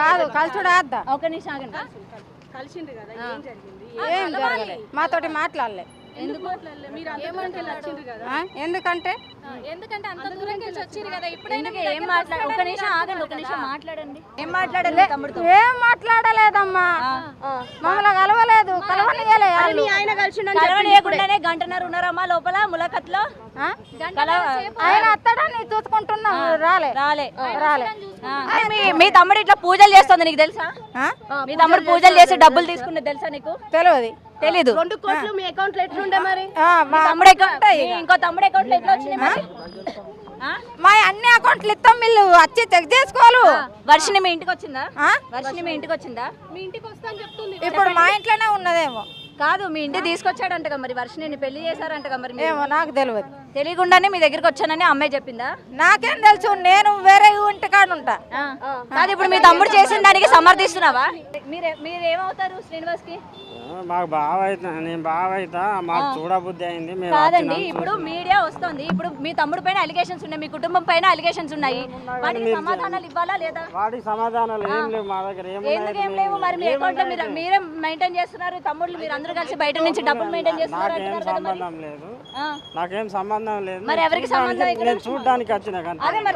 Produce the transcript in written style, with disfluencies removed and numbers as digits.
కాదు కలుసుడు ఆద్దా ఒక నిమిషం ఆగండి. కలిసిండ్రు కదా ఏం జరిగింది ఏం జరగలే మాతోటి మాట్లాడలే ఎందుకు మాట్లాడలే మీరు అంతమంది వచ్చిండ్రు కదా ఎందుకంటే అంత దూరంకి వెళ్ళి వచ్చిర్రు కదా ఇప్పుడైనా ఎందుకు ఏం మాట్లాడ ఒక నిమిషం ఆగండి, ఒక నిమిషం మాట్లాడండి. ఏం మాట్లాడండి తమ్ముడితో? ఏం మాట్లాడలేదమ్మా మమ్మల్ని కలవలేదు కలవనియలే మీ ఆయన కలిసిండని కలవనీయకుండానే గంటన్నర ఉన్నారమ్మా లోపల ములాఖత్లో. ఆయన అత్తడాన్ని చూసుకుంటున్నాం రాలే రాలే రాలే మీ తమ్ముడు ఇట్లా పూజలు చేస్తుంది నీకు తెలుసా? మీ తమ్ముడు పూజలు చేసి డబ్బులు తీసుకున్నది తెలుసా నీకు? తెలియదు తెలీదు. 2 కోట్లు మీ అకౌంట్ లో ఎట్లుండే మరి మీ తమ్ముడు అకౌంట్ ఇంకో తమ్ముడు అకౌంట్ ఎట్లా వచ్చినాయి మరి? మా అన్ని అకౌంట్లు ఇస్తాం వీళ్ళు వచ్చి చెక్ చేసుకోవాలి వర్షిని మీ ఇంటికి వచ్చిందా? వర్షిని మీ ఇంటికి వచ్చిందా? మీ ఇంటికి వస్తా అని చెప్తుంది ఇప్పుడు మా ఇంట్లోనే ఉన్నదేమో కాదు మీ ఇంటికి తీసుకొచ్చాడంటగా మరి వర్షిని పెళ్లి చేశారంటగా మరి మీరు? ఏమో నాకు తెలియదు తెలియకుండానే మీ దగ్గరికి వచ్చానని అమ్మాయి చెప్పిందా? నాకేం తెలుసు నేను వేరే ఇంటికాడ ఉంటా కాదు ఇప్పుడు మీ తమ్ముడు చేసిన దానికి సమర్థిస్తున్నావా? మీరేమవుతారు శ్రీనివాస్ కి? మాకు బావ అవుతా నేను బావ అవుతా మాకు చూడబుద్ధి అయింది మేము కాదండి ఇప్పుడు మీడియా వస్తుంది, ఇప్పుడు మీ తమ్ముడు పైన అలిగేషన్స్ ఉన్నాయి, మీ కుటుంబం పైన అలిగేషన్స్ ఉన్నాయి, వాటికి సమాధానాలు ఇవ్వాలా లేదా? వాటికి సమాధానాలు ఏం లేవు మా దగ్గర ఎందుకు ఏం లేవు మరి? మీ అకౌంట్ లో మీరే మెయింటైన్ చేస్తున్నారు, తమ్ముళ్ళు మీరు అందరూ కలిసి బయట నుంచి డబ్బులు మెయింటైన్ చేస్తున్నారు నాకేం అంటున్నారు కదా మరి. సంబంధం లేదు నాకేం సంబంధం లేదు మరి ఎవరికి సంబంధం ఇక్కడ? నేను చూడడానికి వచ్చిన అదే మరి